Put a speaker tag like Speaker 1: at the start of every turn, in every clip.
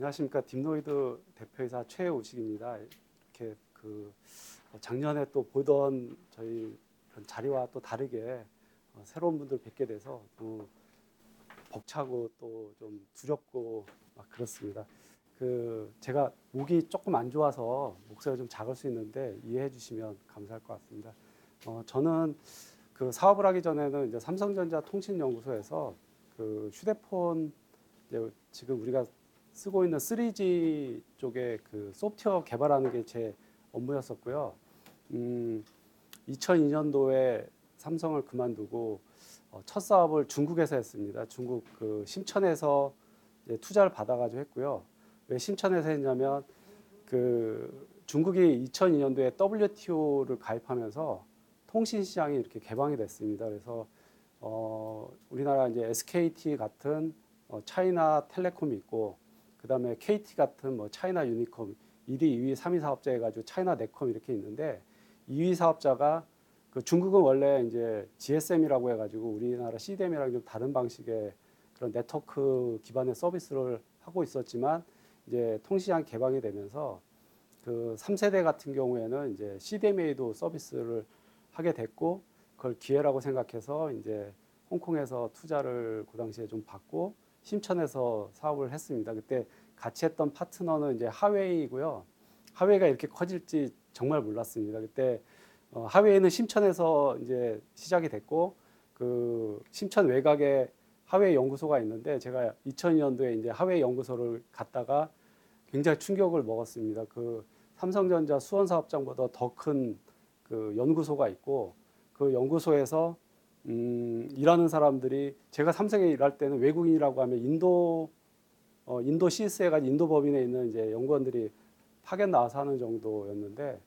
Speaker 1: 안녕하십니까. 딥노이드 대표이사 최우식입니다. 이렇게 작년에 또 보던 저희 그런 자리와 또 다르게 새로운 분들 뵙게 돼서 또 벅차고 또 좀 두렵고 막 그렇습니다. 제가 목이 조금 안 좋아서 목소리가 좀 작을 수 있는데 이해해 주시면 감사할 것 같습니다. 저는 사업을 하기 전에는 이제 삼성전자 통신연구소에서 휴대폰 이제 지금 우리가 쓰고 있는 3G 쪽에 소프트웨어 개발하는 게 제 업무였었고요. 2002년도에 삼성을 그만두고 첫 사업을 중국에서 했습니다. 중국 심천에서 이제 투자를 받아가지고 했고요. 왜 심천에서 했냐면 중국이 2002년도에 WTO를 가입하면서 통신 시장이 이렇게 개방이 됐습니다. 그래서 우리나라 이제 SKT 같은 차이나 텔레콤이 있고, 그 다음에 KT 같은 차이나 유니콤 1위, 2위, 3위 사업자 해가지고 차이나 네콤 이렇게 있는데, 2위 사업자가 중국은 원래 이제 GSM이라고 해가지고 우리나라 CDM이랑 좀 다른 방식의 그런 네트워크 기반의 서비스를 하고 있었지만, 이제 통시장 개방이 되면서 3세대 같은 경우에는 이제 CDMA도 서비스를 하게 됐고, 그걸 기회라고 생각해서 이제 홍콩에서 투자를 그 당시에 좀 받고 심천에서 사업을 했습니다. 그때 같이 했던 파트너는 이제 하웨이고요. 하웨이가 이렇게 커질지 정말 몰랐습니다. 그때 하웨이는 심천에서 이제 시작이 됐고, 심천 외곽에 하웨이 연구소가 있는데, 제가 2002년도에 이제 하웨이 연구소를 갔다가 굉장히 충격을 먹었습니다. 삼성전자 수원 사업장보다 더 큰 연구소가 있고, 그 연구소에서 일하는 사람들이, 제가 삼성에 일할 때는 외국인이라고 하면 인도 CS 해가지고 인도 법인에 있는 이제 연구원들이 파견 나와서 하는 정도였는데,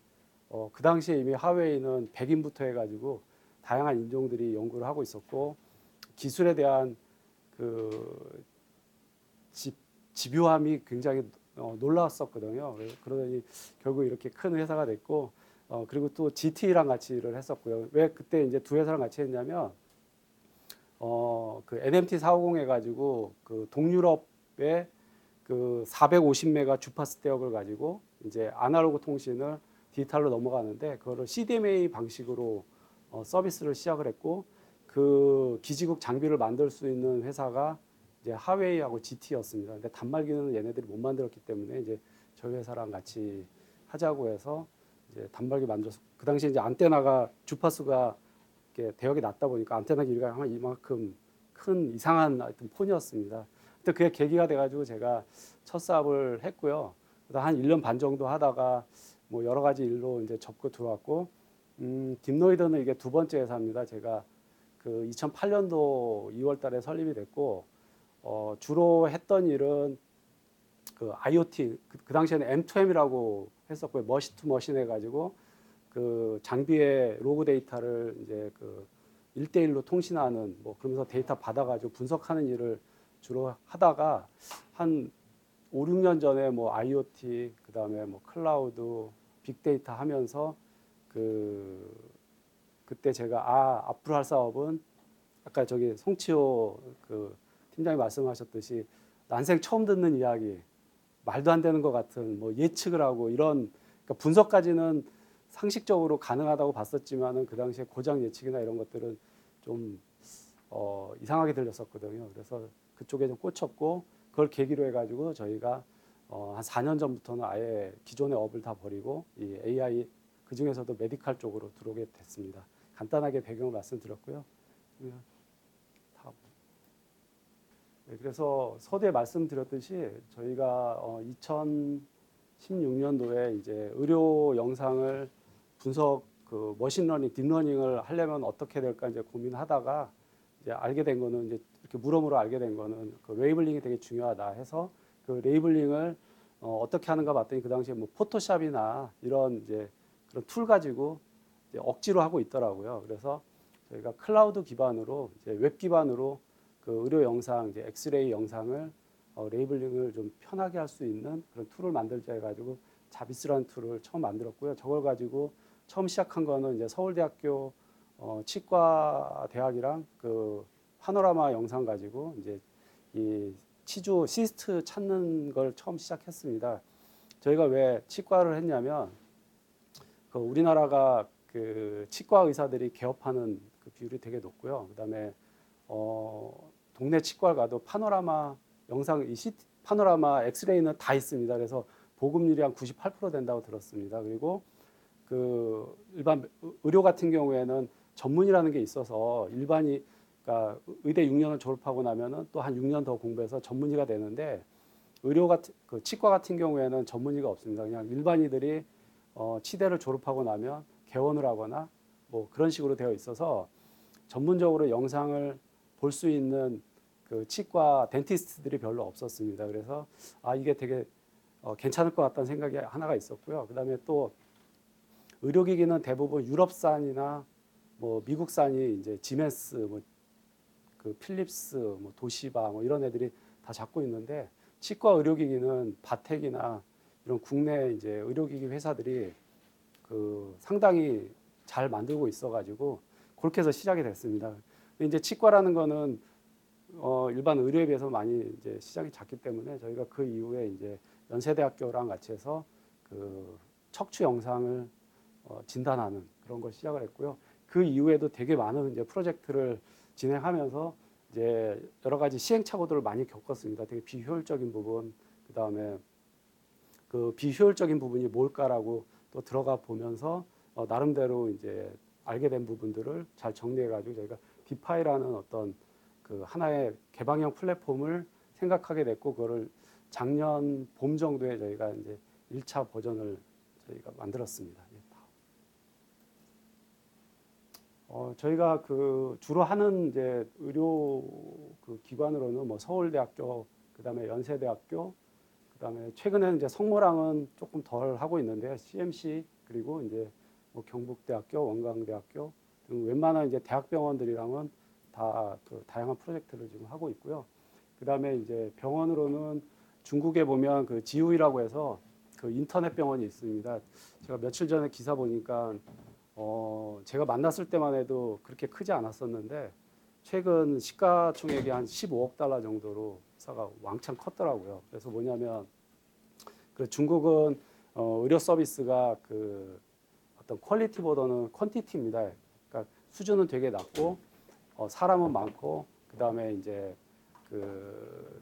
Speaker 1: 그 당시에 이미 하웨이는 백인부터 해가지고 다양한 인종들이 연구를 하고 있었고, 기술에 대한 집요함이 굉장히 놀라웠었거든요. 그러더니 결국 이렇게 큰 회사가 됐고, 그리고 또 GT랑 같이 일을 했었고요. 왜 그때 이제 두 회사랑 같이 했냐면, NMT 450 해가지고 동유럽의 450메가 주파수 대역을 가지고 이제 아날로그 통신을 디지털로 넘어가는데, 그거를 CDMA 방식으로 서비스를 시작을 했고, 기지국 장비를 만들 수 있는 회사가 이제 하웨이하고 GT였습니다. 근데 단말기는 얘네들이 못 만들었기 때문에 이제 저희 회사랑 같이 하자고 해서 이제 단말기 만들어서, 그 당시에 이제 안테나가 주파수가 이렇게 대역이 낮다 보니까 안테나 길이가 한 이만큼 큰 이상한 하여튼 폰이었습니다. 그때 그게 계기가 돼가지고 제가 첫 사업을 했고요. 그래서 한 1년 반 정도 하다가 뭐 여러 가지 일로 이제 접고 들어왔고, 딥노이드는 이게 두 번째 회사입니다. 제가 2008년도 2월 달에 설립이 됐고, 주로 했던 일은 IoT, 그 당시에는 M2M이라고 했었고요. 머신 투 머신 해가지고 장비의 로그 데이터를 이제 1대1로 통신하는, 그러면서 데이터 받아가지고 분석하는 일을 주로 하다가 한 5, 6년 전에 IoT, 그 다음에 클라우드, 빅데이터 하면서 그때 제가 앞으로 할 사업은 아까 저기 송치호 팀장이 말씀하셨듯이 난생 처음 듣는 이야기, 말도 안 되는 것 같은 예측을 하고 이런, 그러니까 분석까지는 상식적으로 가능하다고 봤었지만은 그 당시에 고장 예측이나 이런 것들은 좀 이상하게 들렸었거든요. 그래서 그쪽에 좀 꽂혔고, 그걸 계기로 해가지고 저희가 한 4년 전부터는 아예 기존의 업을 다 버리고 이 AI, 그 중에서도 메디칼 쪽으로 들어오게 됐습니다. 간단하게 배경을 말씀드렸고요. 그래서 서두에 말씀드렸듯이 저희가 2016년도에 이제 의료 영상을 분석, 머신러닝, 딥러닝을 하려면 어떻게 될까 이제 고민하다가 이제 알게 된 거는, 이제 이렇게 물어물어 알게 된 거는 레이블링이 되게 중요하다 해서 레이블링을 어떻게 하는가 봤더니, 그 당시에 포토샵이나 이런 이제 그런 툴 가지고 이제 억지로 하고 있더라고요. 그래서 저희가 클라우드 기반으로, 이제 웹 기반으로 의료 영상, 이제 엑스레이 영상을 레이블링을 좀 편하게 할 수 있는 그런 툴을 만들자 해가지고 자비스라는 툴을 처음 만들었고요. 저걸 가지고 처음 시작한 거는 이제 서울대학교 치과 대학이랑 파노라마 영상 가지고 이제 이 치주 시스트 찾는 걸 처음 시작했습니다. 저희가 왜 치과를 했냐면 그 우리나라가 그 치과 의사들이 개업하는 그 비율이 되게 높고요. 그다음에 동네 치과를 가도 파노라마 영상 파노라마 엑스레이는 다 있습니다. 그래서 보급률이 한 98% 된다고 들었습니다. 그리고 그 일반 의료 같은 경우에는 전문이라는 게 있어서 일반이 그러니까 의대 6년을 졸업하고 나면은 또 한 6년 더 공부해서 전문의가 되는데 의료 같은 그 치과 같은 경우에는 전문의가 없습니다. 그냥 일반이들이 치대를 졸업하고 나면 개원을 하거나 뭐 그런 식으로 되어 있어서 전문적으로 영상을 볼 수 있는 그 치과 덴티스트들이 별로 없었습니다. 그래서 이게 되게 괜찮을 것 같다는 생각이 하나가 있었고요. 그다음에 또 의료기기는 대부분 유럽산이나 뭐 미국산이 이제 지멘스, 뭐 그 필립스, 뭐 도시바 뭐 이런 애들이 다 잡고 있는데 치과 의료기기는 바텍이나 이런 국내 이제 의료기기 회사들이 그 상당히 잘 만들고 있어가지고 그렇게 해서 시작이 됐습니다. 근데 이제 치과라는 거는 일반 의료에 비해서 많이 이제 시장이 작기 때문에 저희가 그 이후에 이제 연세대학교랑 같이 해서 그 척추 영상을 진단하는 그런 걸 시작을 했고요. 그 이후에도 되게 많은 이제 프로젝트를 진행하면서 이제 여러 가지 시행착오들을 많이 겪었습니다. 되게 비효율적인 부분, 그 다음에 그 비효율적인 부분이 뭘까라고 또 들어가 보면서 나름대로 이제 알게 된 부분들을 잘 정리해가지고 저희가 디파이라는 어떤 그 하나의 개방형 플랫폼을 생각하게 됐고 그거를 작년 봄 정도에 저희가 이제 1차 버전을 저희가 만들었습니다. 저희가 그 주로 하는 이제 의료 그 기관으로는 뭐 서울대학교, 그다음에 연세대학교, 그다음에 최근에는 이제 성모랑은 조금 덜 하고 있는데요. CMC 그리고 이제 뭐 경북대학교, 원광대학교 등 웬만한 이제 대학병원들이랑은 다 그 다양한 프로젝트를 지금 하고 있고요. 그다음에 이제 병원으로는 중국에 보면 그 지우이라고 해서 그 인터넷 병원이 있습니다. 제가 며칠 전에 기사 보니까 제가 만났을 때만 해도 그렇게 크지 않았었는데 최근 시가총액이 한 15억 달러 정도로 사가 왕창 컸더라고요. 그래서 뭐냐면 그 중국은 의료 서비스가 그 어떤 퀄리티보다는 퀀티티입니다. 그러니까 수준은 되게 낮고 사람은 많고 그다음에 이제 그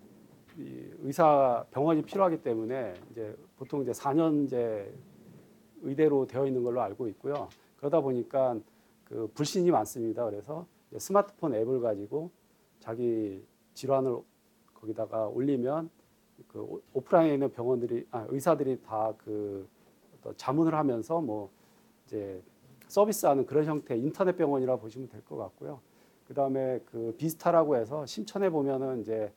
Speaker 1: 의사 병원이 필요하기 때문에 이제 보통 이제 4년제 의대로 되어 있는 걸로 알고 있고요. 그러다 보니까 그 불신이 많습니다. 그래서 스마트폰 앱을 가지고 자기 질환을 거기다가 올리면 그 오프라인에 있는 병원들이 의사들이 다 그 자문을 하면서 뭐 이제 서비스하는 그런 형태의 인터넷 병원이라 보시면 될 것 같고요. 그다음에 그 비스타라고 해서 신천에 보면은 이제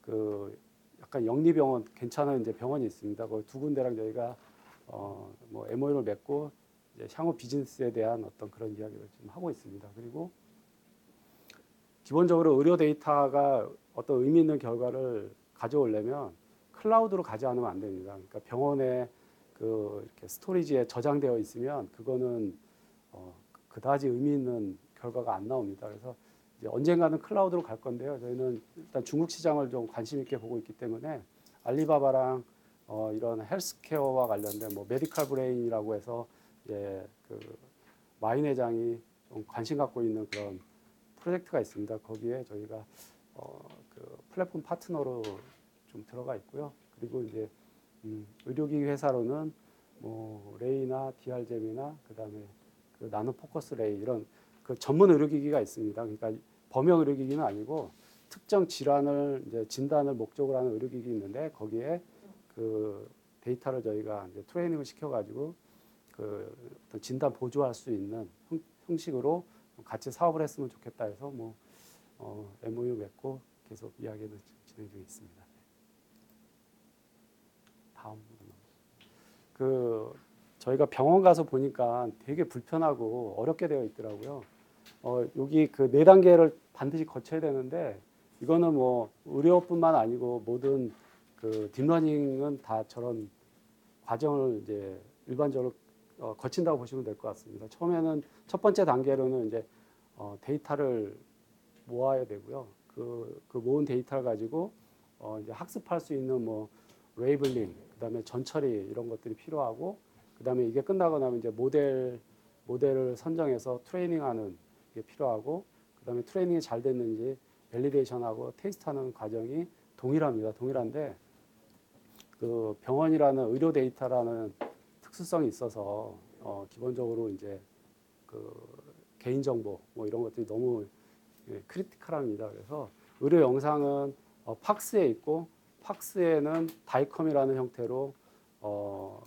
Speaker 1: 그 약간 영리병원 괜찮은 이제 병원이 있습니다. 그 두 군데랑 저희가 뭐 MOU를 맺고 이제 향후 비즈니스에 대한 어떤 그런 이야기를 지금 하고 있습니다. 그리고 기본적으로 의료 데이터가 어떤 의미 있는 결과를 가져오려면 클라우드로 가져가면 안 됩니다. 그러니까 병원에 그 이렇게 스토리지에 저장되어 있으면 그거는 그다지 의미 있는 결과가 안 나옵니다. 그래서 이제 언젠가는 클라우드로 갈 건데요. 저희는 일단 중국 시장을 좀 관심 있게 보고 있기 때문에 알리바바랑 이런 헬스케어와 관련된 뭐 메디컬 브레인이라고 해서 그 마인 회장이 좀 관심 갖고 있는 그런 프로젝트가 있습니다. 거기에 저희가 그 플랫폼 파트너로 좀 들어가 있고요. 그리고 이제 의료기기 회사로는 뭐 레이나 DR잼이나 그다음에 그 나노 포커스 레이 이런 그 전문 의료기기가 있습니다. 그러니까 범용 의료기기는 아니고 특정 질환을 이제 진단을 목적으로 하는 의료기기 있는데 거기에 그 데이터를 저희가 이제 트레이닝을 시켜가지고 그 어떤 진단 보조할 수 있는 형식으로 같이 사업을 했으면 좋겠다 해서 뭐 MOU 맺고 계속 이야기를 진행 중에 있습니다. 다음 그 저희가 병원 가서 보니까 되게 불편하고 어렵게 되어 있더라고요. 여기 그 4단계를 반드시 거쳐야 되는데 이거는 뭐 의료뿐만 아니고 모든 그 딥러닝은 다 저런 과정을 이제 일반적으로 거친다고 보시면 될 것 같습니다. 처음에는 첫 번째 단계로는 이제 데이터를 모아야 되고요. 그 모은 데이터를 가지고 이제 학습할 수 있는 뭐 레이블링, 그다음에 전처리 이런 것들이 필요하고, 그다음에 이게 끝나고 나면 이제 모델을 선정해서 트레이닝하는 게 필요하고, 그다음에 트레이닝이 잘 됐는지 밸리데이션하고 테스트하는 과정이 동일합니다. 동일한데 그 병원이라는 의료 데이터라는 특수성이 있어서 기본적으로 이제 그 개인 정보 뭐 이런 것들이 너무 크리티컬합니다. 그래서 의료 영상은 팍스에 있고, 팍스에는 다이컴이라는 형태로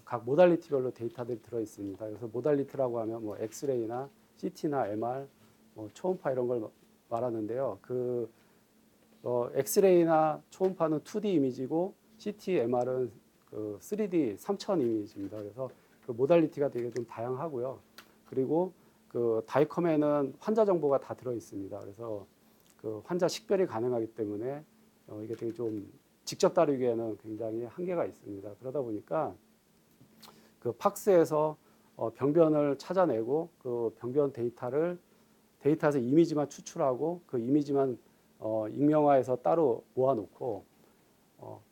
Speaker 1: 각 모달리티별로 데이터들이 들어 있습니다. 그래서 모달리티라고 하면 뭐 엑스레이나 CT나 MR, 뭐 초음파 이런 걸 말하는데요. 그 엑스레이나 초음파는 2D 이미지고 CT, MR은 그 3D 3차원 이미지입니다. 그래서 그 모달리티가 되게 좀 다양하고요. 그리고 그 다이컴에는 환자 정보가 다 들어 있습니다. 그래서 그 환자 식별이 가능하기 때문에 이게 되게 좀 직접 다루기에는 굉장히 한계가 있습니다. 그러다 보니까 그 팍스에서 병변을 찾아내고 그 병변 데이터에서 이미지만 추출하고 그 이미지만 익명화해서 따로 모아놓고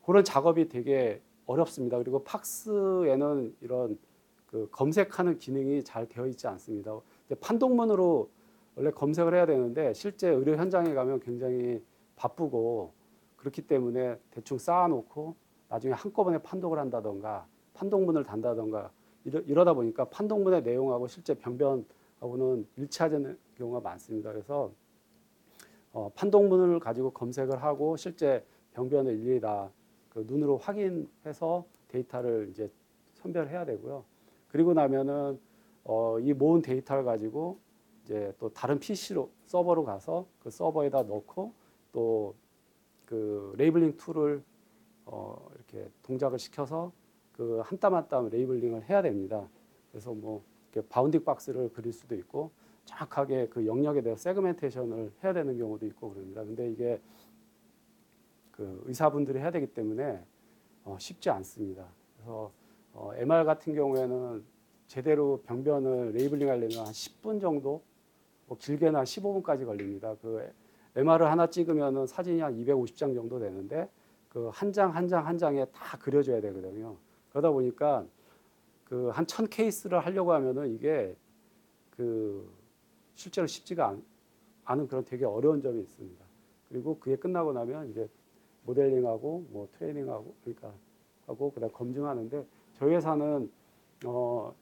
Speaker 1: 그런 작업이 되게 어렵습니다. 그리고 팍스에는 이런 그 검색하는 기능이 잘 되어 있지 않습니다. 판독문으로 원래 검색을 해야 되는데 실제 의료 현장에 가면 굉장히 바쁘고, 그렇기 때문에 대충 쌓아놓고 나중에 한꺼번에 판독을 한다던가 판독문을 단다던가 이러다 보니까 판독문의 내용하고 실제 병변하고는 일치하지 않는 경우가 많습니다. 그래서 판독문을 가지고 검색을 하고 실제 병변을 일일이 다 그 눈으로 확인해서 데이터를 이제 선별해야 되고요. 그리고 나면은 이 모은 데이터를 가지고 이제 또 다른 PC로 서버로 가서 그 서버에다 넣고 또 그 레이블링 툴을 이렇게 동작을 시켜서 그 한 땀 한 땀 레이블링을 해야 됩니다. 그래서 뭐 이렇게 바운딩 박스를 그릴 수도 있고 정확하게 그 영역에 대해서 세그멘테이션을 해야 되는 경우도 있고 그럽니다. 근데 이게 그 의사분들이 해야 되기 때문에 쉽지 않습니다. 그래서 MR 같은 경우에는 제대로 병변을 레이블링 하려면 한 10분 정도, 뭐 길게는 한 15분까지 걸립니다. 그 MR을 하나 찍으면은 사진이 한 250장 정도 되는데 그 한 장 한 장 한 장에 다 그려줘야 되거든요. 그러다 보니까 그 한 1000케이스를 하려고 하면은 이게 그 실제로 쉽지가 않은 그런 되게 어려운 점이 있습니다. 그리고 그게 끝나고 나면 이제 모델링하고 뭐 트레이닝하고 그러니까 하고 그다음 검증하는데 저희 회사는 요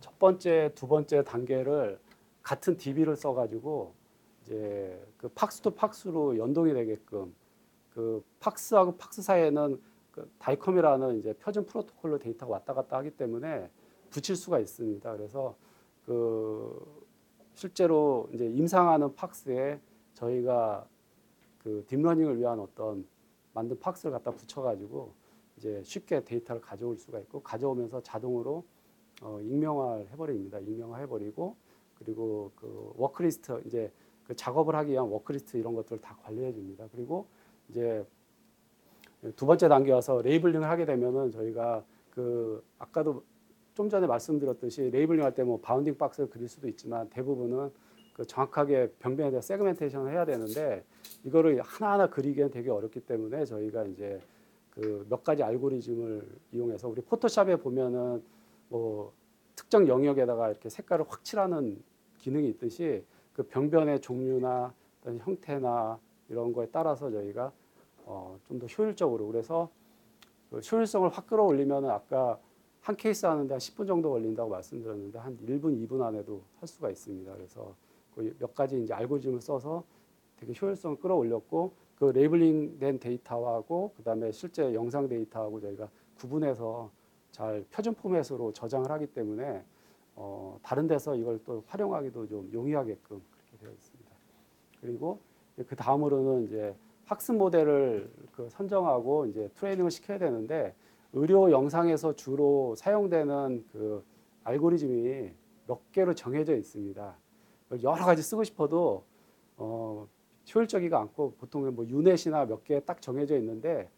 Speaker 1: 첫 번째, 두 번째 단계를 같은 DB를 써가지고 이제 그 팍스 투 팍스로 연동이 되게끔 그 팍스하고 팍스 사이에는 그 다이컴이라는 이제 표준 프로토콜로 데이터가 왔다 갔다 하기 때문에 붙일 수가 있습니다. 그래서 그 실제로 이제 임상하는 팍스에 저희가 그 딥러닝을 위한 어떤 만든 팍스를 갖다 붙여가지고 이제 쉽게 데이터를 가져올 수가 있고 가져오면서 자동으로 익명화를 해버립니다. 익명화해버리고 그리고 그 워크리스트 이제 그 작업을 하기 위한 워크리스트 이런 것들을 다 관리해 줍니다. 그리고 이제 두 번째 단계 와서 레이블링을 하게 되면은 저희가 그 아까도 좀 전에 말씀드렸듯이 레이블링 할 때 뭐 바운딩 박스를 그릴 수도 있지만 대부분은 그 정확하게 병변에 대한 세그멘테이션을 해야 되는데 이거를 하나하나 그리기엔 되게 어렵기 때문에 저희가 이제 그 몇 가지 알고리즘을 이용해서 우리 포토샵에 보면은 뭐 특정 영역에다가 이렇게 색깔을 확 칠하는 기능이 있듯이 그 병변의 종류나 어떤 형태나 이런 거에 따라서 저희가 좀 더 효율적으로 그래서 그 효율성을 확 끌어올리면 아까 한 케이스 하는데 한 10분 정도 걸린다고 말씀드렸는데 한 1분, 2분 안에도 할 수가 있습니다. 그래서 그 몇 가지 이제 알고리즘을 써서 되게 효율성을 끌어올렸고 그 레이블링된 데이터하고 그다음에 실제 영상 데이터하고 저희가 구분해서 잘 표준 포맷으로 저장을 하기 때문에 다른 데서 이걸 또 활용하기도 좀 용이하게끔 그렇게 되어 있습니다. 그리고 그 다음으로는 이제 학습 모델을 그 선정하고 이제 트레이닝을 시켜야 되는데 의료 영상에서 주로 사용되는 그 알고리즘이 몇 개로 정해져 있습니다. 여러 가지 쓰고 싶어도 효율적이가 않고 보통 뭐 유넷이나 몇 개 딱 정해져 있는데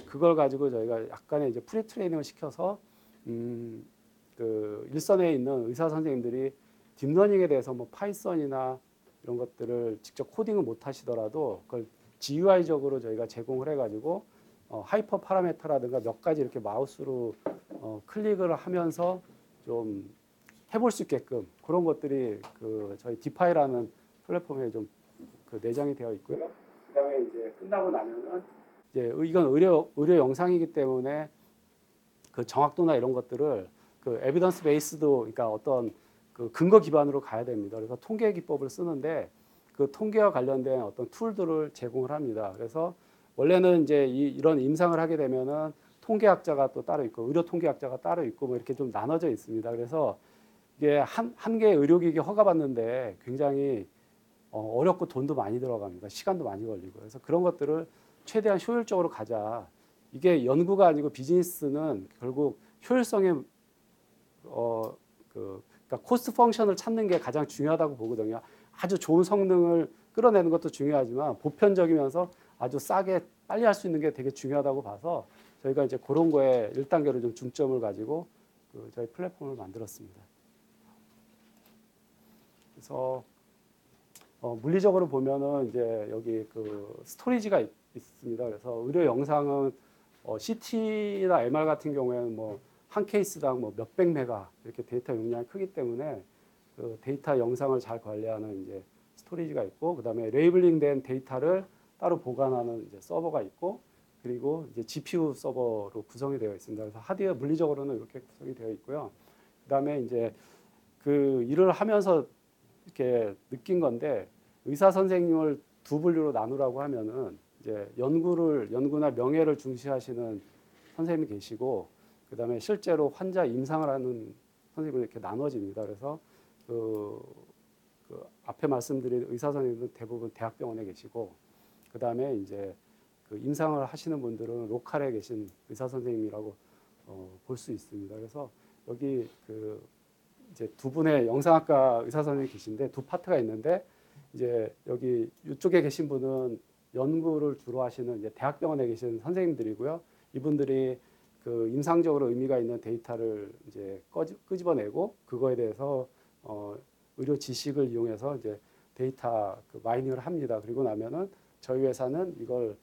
Speaker 1: 그걸 가지고 저희가 약간의 이제 프리 트레이닝을 시켜서 그 일선에 있는 의사 선생님들이 딥러닝에 대해서 뭐 파이썬이나 이런 것들을 직접 코딩을 못 하시더라도 그걸 GUI적으로 저희가 제공을 해가지고 하이퍼 파라메터라든가 몇 가지 이렇게 마우스로 클릭을 하면서 좀 해볼 수 있게끔 그런 것들이 그 저희 디파이라는 플랫폼에 좀 그 내장이 되어 있고요. 그다음에 이제 끝나고 나면은 이제 이건 의료 영상이기 때문에 그 정확도나 이런 것들을 그 에비던스 베이스도 그러니까 어떤 그 근거 기반으로 가야 됩니다. 그래서 통계 기법을 쓰는데 그 통계와 관련된 어떤 툴들을 제공을 합니다. 그래서 원래는 이제 이런 임상을 하게 되면은 통계학자가 또 따로 있고 의료 통계학자가 따로 있고 뭐 이렇게 좀 나눠져 있습니다. 그래서 이게 한 개의 의료기기 허가받는데 굉장히 어렵고 돈도 많이 들어갑니다. 시간도 많이 걸리고. 그래서 그런 것들을 최대한 효율적으로 가자. 이게 연구가 아니고 비즈니스는 결국 효율성의 그러니까 코스트 펑션을 찾는 게 가장 중요하다고 보거든요. 아주 좋은 성능을 끌어내는 것도 중요하지만 보편적이면서 아주 싸게 빨리 할 수 있는 게 되게 중요하다고 봐서 저희가 이제 그런 거에 1단계로 좀 중점을 가지고 그 저희 플랫폼을 만들었습니다. 그래서 물리적으로 보면은 이제 여기 그 스토리지가 있습니다. 그래서 의료 영상은 CT나 MR 같은 경우에는 뭐 한 케이스당 뭐 몇백 메가 이렇게 데이터 용량이 크기 때문에 그 데이터 영상을 잘 관리하는 이제 스토리지가 있고, 그다음에 레이블링된 데이터를 따로 보관하는 이제 서버가 있고, 그리고 이제 GPU 서버로 구성이 되어 있습니다. 그래서 하드웨어 물리적으로는 이렇게 구성이 되어 있고요. 그다음에 이제 그 일을 하면서 이렇게 느낀 건데, 의사 선생님을 두 분류로 나누라고 하면은 이제 연구나 명예를 중시하시는 선생님이 계시고, 그다음에 실제로 환자 임상을 하는 선생님이 이렇게 나눠집니다. 그래서 그 앞에 말씀드린 의사 선생님들은 대부분 대학병원에 계시고, 그다음에 이제 그 임상을 하시는 분들은 로컬에 계신 의사 선생님이라고 볼 수 있습니다. 그래서 여기 그 이제 두 분의 영상학과 의사 선생님이 계신데 두 파트가 있는데, 이제 여기 이쪽에 계신 분은 연구를 주로 하시는 이제 대학병원에 계신 선생님들이고요. 이분들이 그 임상적으로 의미가 있는 데이터를 이제 끄집어내고 그거에 대해서 의료 지식을 이용해서 이제 데이터 그 마이닝을 합니다. 그리고 나면은 저희 회사는 이걸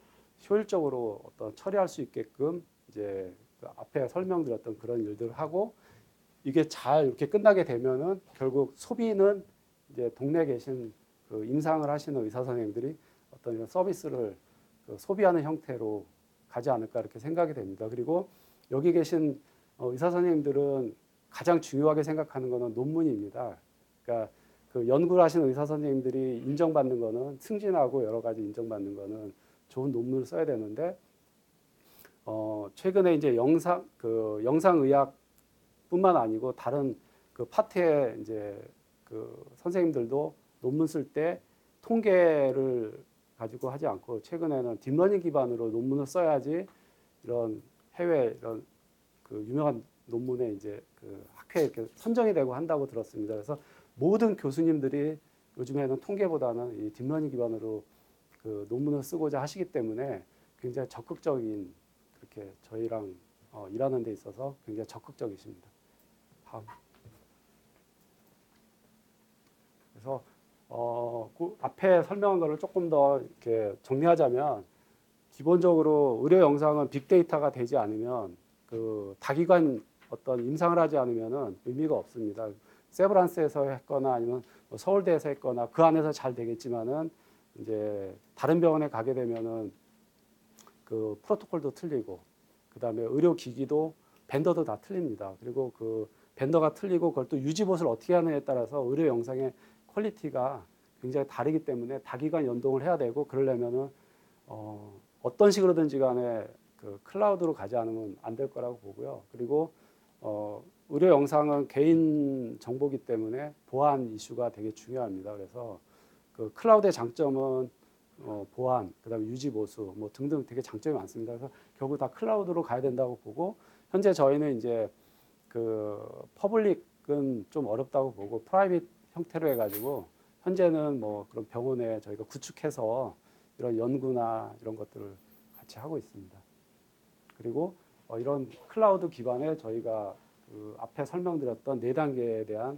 Speaker 1: 효율적으로 어떤 처리할 수 있게끔 이제 그 앞에 설명드렸던 그런 일들을 하고, 이게 잘 이렇게 끝나게 되면은 결국 소비는 이제 동네에 계신 그 임상을 하시는 의사 선생님들이 어떤 이런 서비스를 그 소비하는 형태로 가지 않을까 이렇게 생각이 됩니다. 그리고 여기 계신 의사 선생님들은 가장 중요하게 생각하는 것은 논문입니다. 그러니까 그 연구를 하시는 의사 선생님들이 인정받는 거는 승진하고 여러 가지 인정받는 거는 좋은 논문을 써야 되는데, 최근에 이제 영상의학뿐만 아니고 다른 그 파트의 이제 그 선생님들도 논문 쓸 때 통계를 가지고 하지 않고 최근에는 딥러닝 기반으로 논문을 써야지 이런 해외 이런 그 유명한 논문에 이제 그 학회에 이렇게 선정이 되고 한다고 들었습니다. 그래서 모든 교수님들이 요즘에는 통계보다는 이 딥러닝 기반으로 그 논문을 쓰고자 하시기 때문에 굉장히 적극적인, 그렇게 저희랑 일하는 데 있어서 굉장히 적극적이십니다. 다음. 그래서 그 앞에 설명한 거를 조금 더 이렇게 정리하자면, 기본적으로 의료 영상은 빅데이터가 되지 않으면 그 다기관 어떤 임상을 하지 않으면은 의미가 없습니다. 세브란스에서 했거나 아니면 서울대에서 했거나 그 안에서 잘 되겠지만은 이제 다른 병원에 가게 되면은 그 프로토콜도 틀리고, 그다음에 의료기기도 벤더도 다 틀립니다. 그리고 그 벤더가 틀리고 그걸 또 유지보수를 어떻게 하느냐에 따라서 의료 영상의 퀄리티가 굉장히 다르기 때문에 다기관 연동을 해야 되고, 그러려면은 어떤 식으로든지 간에 그 클라우드로 가지 않으면 안 될 거라고 보고요. 그리고 의료 영상은 개인 정보기 때문에 보안 이슈가 되게 중요합니다. 그래서 그 클라우드의 장점은 보안, 그다음에 유지 보수 뭐 등등 되게 장점이 많습니다. 그래서 결국 다 클라우드로 가야 된다고 보고, 현재 저희는 이제 그 퍼블릭은 좀 어렵다고 보고 프라이빗 형태로 해가지고 현재는 뭐 그런 병원에 저희가 구축해서 이런 연구나 이런 것들을 같이 하고 있습니다. 그리고 이런 클라우드 기반에 저희가 그 앞에 설명드렸던 4단계에 대한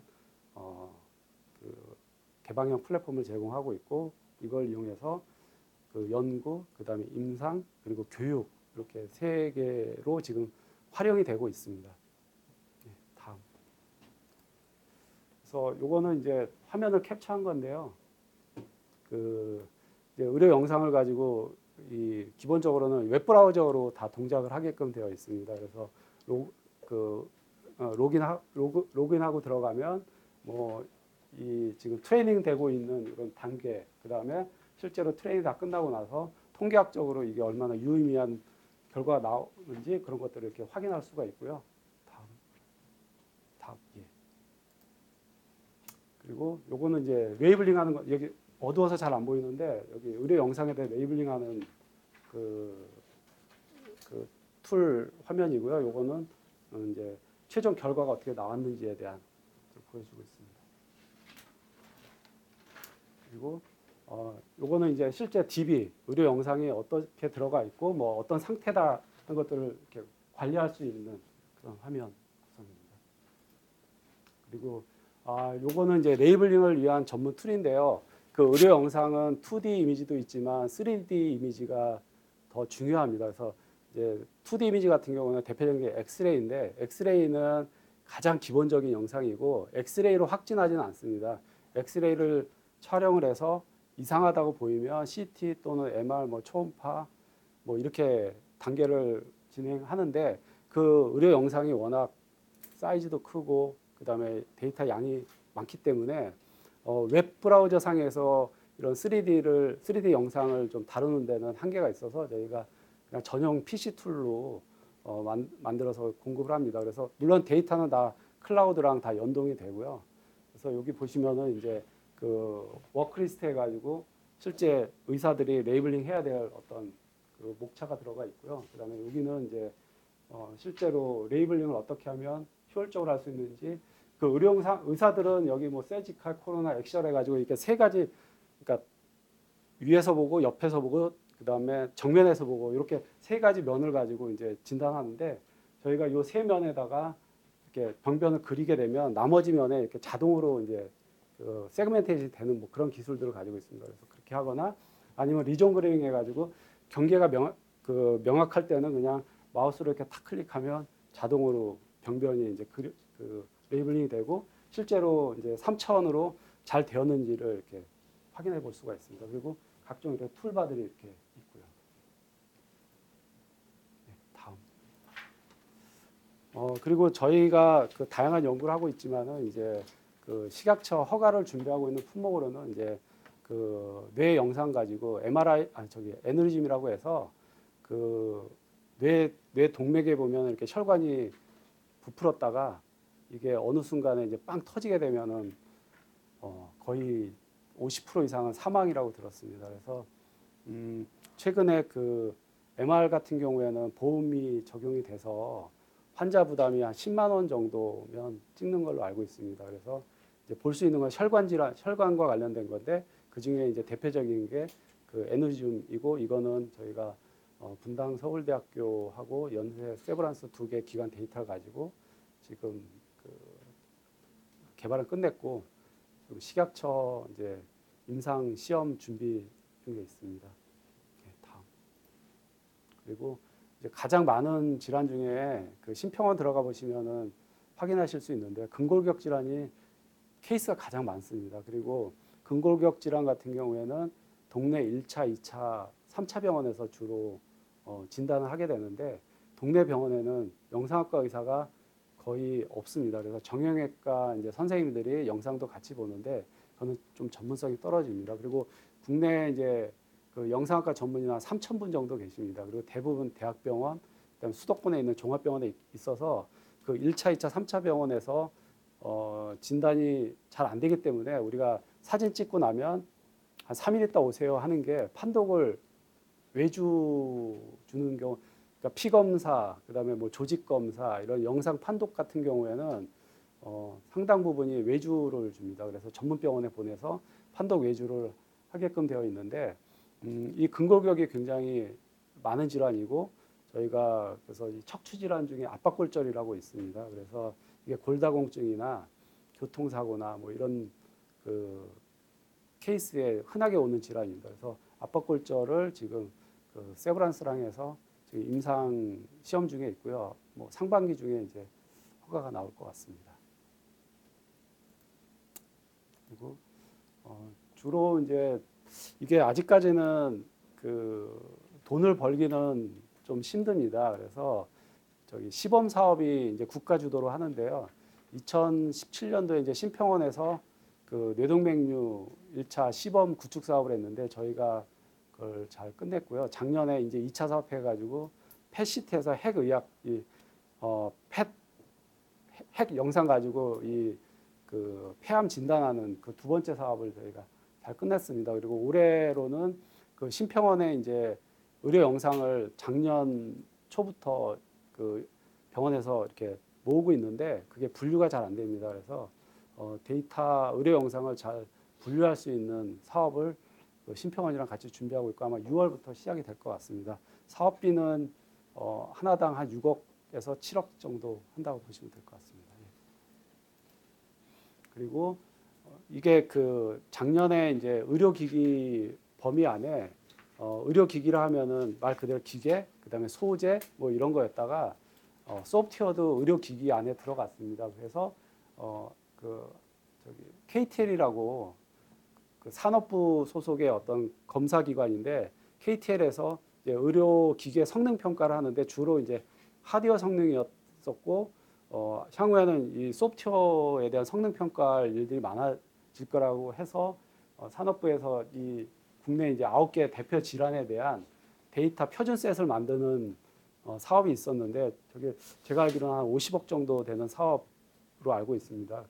Speaker 1: 그 개방형 플랫폼을 제공하고 있고, 이걸 이용해서 그 연구, 그다음에 임상, 그리고 교육을 이렇게 세 개로 지금 활용이 되고 있습니다. 네, 다음. 그래서 요거는 이제 화면을 캡처한 건데요. 그 이제 의료 영상을 가지고 기본적으로는 웹브라우저로 다 동작을 하게끔 되어 있습니다. 그래서 로그인하고 들어가면 뭐 지금 트레이닝 되고 있는 이런 단계, 그 다음에 실제로 트레이닝 다 끝나고 나서 통계학적으로 이게 얼마나 유의미한 결과가 나오는지 그런 것들을 이렇게 확인할 수가 있고요. 다음, 예. 그리고 요거는 이제 레이블링 하는 거, 여기 어두워서 잘 안 보이는데 여기 의료 영상에 대해 레이블링 하는 그 툴 화면이고요. 요거는 이제 최종 결과가 어떻게 나왔는지에 대한 걸 보여주고 있습니다. 그리고 요거는 이제 실제 DB 의료 영상이 어떻게 들어가 있고 뭐 어떤 상태다 하는 것들을 이렇게 관리할 수 있는 그런 화면 구성입니다. 그리고 요거는 이제 레이블링을 위한 전문 툴인데요. 그 의료 영상은 2D 이미지도 있지만 3D 이미지가 더 중요합니다. 그래서 이제 2D 이미지 같은 경우는 대표적인 게 엑스레이인데 엑스레이는 가장 기본적인 영상이고 엑스레이로 확진하지는 않습니다. 엑스레이를 촬영을 해서 이상하다고 보이면 CT 또는 MR, 뭐 초음파 뭐 이렇게 단계를 진행하는데 그 의료 영상이 워낙 사이즈도 크고 그다음에 데이터 양이 많기 때문에 웹 브라우저 상에서 이런 3D 영상을 좀 다루는 데는 한계가 있어서 저희가 그냥 전용 PC 툴로 만들어서 공급을 합니다. 그래서 물론 데이터는 다 클라우드랑 다 연동이 되고요. 그래서 여기 보시면은 이제 그 워크리스트 해가지고 실제 의사들이 레이블링 해야 될 어떤 그 목차가 들어가 있고요. 그다음에 여기는 이제 실제로 레이블링을 어떻게 하면 효율적으로 할 수 있는지 그 의사들은 여기 뭐 서지컬, 코로나, 액션 해가지고 이렇게 세 가지, 그러니까 위에서 보고 옆에서 보고 그다음에 정면에서 보고 이렇게 세 가지 면을 가지고 이제 진단하는데 저희가 요 세 면에다가 이렇게 병변을 그리게 되면 나머지 면에 이렇게 자동으로 이제 그 세그멘테이션이 되는 뭐 그런 기술들을 가지고 있습니다. 그래서 그렇게 하거나 아니면 리전 그래밍 해가지고 경계가 명확할 때는 그냥 마우스로 이렇게 탁 클릭하면 자동으로 병변이 이제 그 레이블링이 되고 실제로 이제 3차원으로 잘 되었는지를 이렇게 확인해 볼 수가 있습니다. 그리고 각종 이렇게 툴바들이 이렇게 있고요. 네, 다음. 그리고 저희가 그 다양한 연구를 하고 있지만은 이제 그 식약처 허가를 준비하고 있는 품목으로는 이제 그 뇌 영상 가지고 에너리즘이라고 해서 그 뇌 동맥에 보면 이렇게 혈관이 부풀었다가 이게 어느 순간에 이제 빵 터지게 되면은 거의 50% 이상은 사망이라고 들었습니다. 그래서 최근에 그 MR 같은 경우에는 보험이 적용이 돼서 환자 부담이 한 10만 원 정도면 찍는 걸로 알고 있습니다. 그래서 이제 볼 수 있는 건 혈관 질환, 혈관과 관련된 건데 그 중에 이제 대표적인 게 그 에너지움이고 이거는 저희가 분당 서울대학교하고 연세 세브란스 두 개 기관 데이터를 가지고 지금 그 개발을 끝냈고 식약처 이제 임상 시험 준비 중에 있습니다. 다음. 그리고 이제 가장 많은 질환 중에 그 심평원 들어가 보시면은 확인하실 수 있는데 근골격 질환이 케이스가 가장 많습니다. 그리고 근골격 질환 같은 경우에는 동네 1차, 2차, 3차 병원에서 주로 진단을 하게 되는데 동네 병원에는 영상학과 의사가 거의 없습니다. 그래서 정형외과 이제 선생님들이 영상도 같이 보는데 그거는 좀 전문성이 떨어집니다. 그리고 국내 이제 그 영상학과 전문의는 3,000분 정도 계십니다. 그리고 대부분 대학병원, 그다음에 수도권에 있는 종합병원에 있어서 그 1차, 2차, 3차 병원에서 진단이 잘 안 되기 때문에 우리가 사진 찍고 나면 한 3일 있다 오세요 하는 게 판독을 외주 주는 경우, 그러니까 피 검사, 그다음에 뭐 조직 검사 이런 영상 판독 같은 경우에는 상당 부분이 외주를 줍니다. 그래서 전문 병원에 보내서 판독 외주를 하게끔 되어 있는데 이 근골격이 굉장히 많은 질환이고 저희가 그래서 이 척추 질환 중에 압박골절이라고 있습니다. 그래서 이게 골다공증이나 교통사고나 뭐 이런 그 케이스에 흔하게 오는 질환입니다. 그래서 압박골절을 지금 그 세브란스랑 해서 지금 임상 시험 중에 있고요. 뭐 상반기 중에 이제 허가가 나올 것 같습니다. 그리고 주로 이제 이게 아직까지는 그 돈을 벌기는 좀 힘듭니다. 그래서 저기 시범 사업이 이제 국가 주도로 하는데요. 2017년도에 이제 신평원에서 그 뇌동맥류 1차 시범 구축 사업을 했는데 저희가 그걸 잘 끝냈고요. 작년에 이제 2차 사업 해가지고 펫시트에서 핵의학 핵 영상 가지고 이 그 폐암 진단하는 그 두 번째 사업을 저희가 잘 끝냈습니다. 그리고 올해로는 그 신평원에 이제 의료 영상을 작년 초부터 그 병원에서 이렇게 모으고 있는데 그게 분류가 잘 안 됩니다. 그래서 데이터 의료 영상을 잘 분류할 수 있는 사업을 그 신평원이랑 같이 준비하고 있고 아마 6월부터 시작이 될 것 같습니다. 사업비는 하나당 한 6억에서 7억 정도 한다고 보시면 될 것 같습니다. 그리고 이게 그 작년에 이제 의료기기 범위 안에 의료기기라 하면은 말 그대로 기계, 그다음에 소재 뭐 이런 거였다가 소프트웨어도 의료기기 안에 들어갔습니다. 그래서 그 저기 KTL이라고 그 산업부 소속의 어떤 검사기관인데 KTL에서 이제 의료기계 성능 평가를 하는데 주로 이제 하드웨어 성능이었었고 향후에는 이 소프트웨어에 대한 성능 평가할 일들이 많아질 거라고 해서 산업부에서 이 국내 이제 9개 대표 질환에 대한 데이터 표준셋을 만드는 사업이 있었는데 저게 제가 알기로는 한 50억 정도 되는 사업으로 알고 있습니다.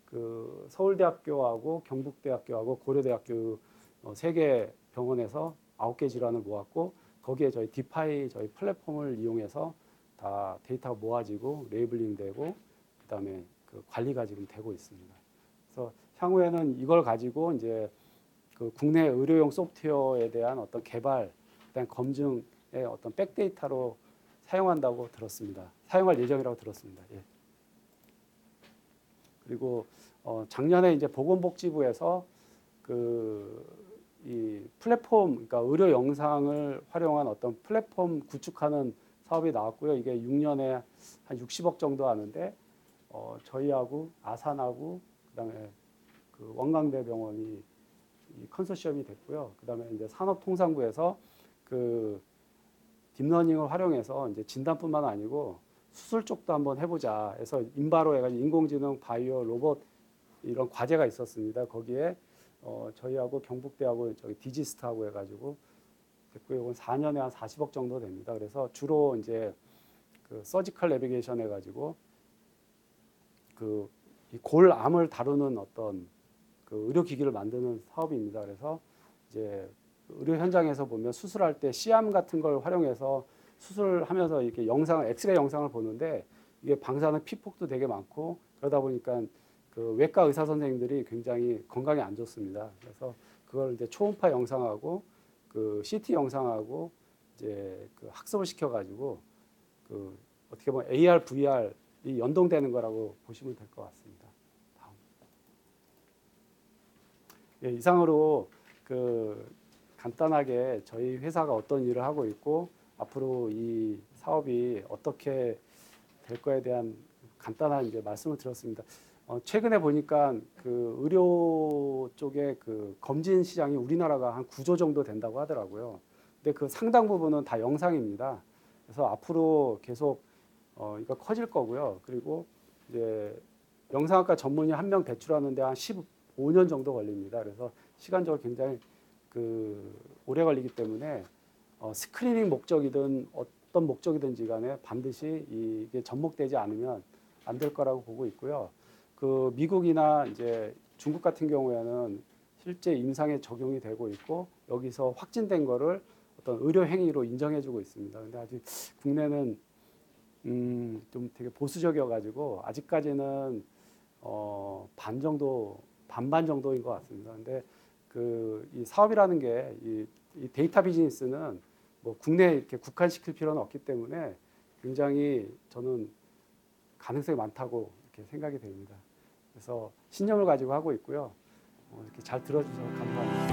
Speaker 1: 그 서울대학교하고 경북대학교하고 고려대학교 3개 병원에서 9개 질환을 모았고 거기에 저희 디파이 저희 플랫폼을 이용해서 다 데이터가 모아지고 레이블링되고 그다음에 그 관리가 지금 되고 있습니다. 그래서 향후에는 이걸 가지고 이제 그 국내 의료용 소프트웨어에 대한 어떤 개발, 그다음 검증의 어떤 백데이터로 사용한다고 들었습니다. 사용할 예정이라고 들었습니다. 예. 그리고 작년에 이제 보건복지부에서 그 이 플랫폼, 그러니까 의료 영상을 활용한 어떤 플랫폼 구축하는 사업이 나왔고요. 이게 6년에 한 60억 정도 하는데 저희하고 아산하고 그다음에 그 원광대병원이 이 컨소시엄이 됐고요. 그다음에 이제 산업통상부에서 그 딥러닝을 활용해서 이제 진단뿐만 아니고 수술 쪽도 한번 해보자 해서 인바로 해가지고 인공지능, 바이오, 로봇 이런 과제가 있었습니다. 거기에 저희하고 경북대하고 저기 디지스트하고 해가지고 됐고요. 이건 4년에 한 40억 정도 됩니다. 그래서 주로 이제 그 서지컬 내비게이션 해가지고 그 이 골암을 다루는 어떤 그 의료기기를 만드는 사업입니다. 그래서 이제 의료 현장에서 보면 수술할 때 C암 같은 걸 활용해서 수술하면서 이렇게 영상을 엑스레이 영상을 보는데 이게 방사능 피폭도 되게 많고 그러다 보니까 그 외과 의사 선생님들이 굉장히 건강에 안 좋습니다. 그래서 그걸 이제 초음파 영상하고 그 CT 영상하고 이제 그 학습을 시켜가지고 그 어떻게 보면 AR, VR이 연동되는 거라고 보시면 될 것 같습니다. 다음. 예, 이상으로 그 간단하게 저희 회사가 어떤 일을 하고 있고 앞으로 이 사업이 어떻게 될 거에 대한 간단한 이제 말씀을 드렸습니다. 최근에 보니까 그 의료 쪽에 그 검진 시장이 우리나라가 한 9조 정도 된다고 하더라고요. 근데 그 상당 부분은 다 영상입니다. 그래서 앞으로 계속 이거 커질 거고요. 그리고 이제 영상학과 전문의 한 명 배출하는데 한 15년 정도 걸립니다. 그래서 시간적으로 굉장히 그 오래 걸리기 때문에 스크리닝 목적이든 어떤 목적이든지 간에 반드시 이게 접목되지 않으면 안 될 거라고 보고 있고요. 그 미국이나 이제 중국 같은 경우에는 실제 임상에 적용이 되고 있고 여기서 확진된 거를 어떤 의료 행위로 인정해주고 있습니다. 근데 아직 국내는 좀 되게 보수적이어 가지고 아직까지는 반 정도 반반 정도인 것 같습니다. 근데 그 이 사업이라는 게 이 데이터 비즈니스는 뭐 국내에 이렇게 국한시킬 필요는 없기 때문에 굉장히 저는 가능성이 많다고 이렇게 생각이 됩니다. 그래서 신념을 가지고 하고 있고요. 이렇게 잘 들어주셔서 감사합니다.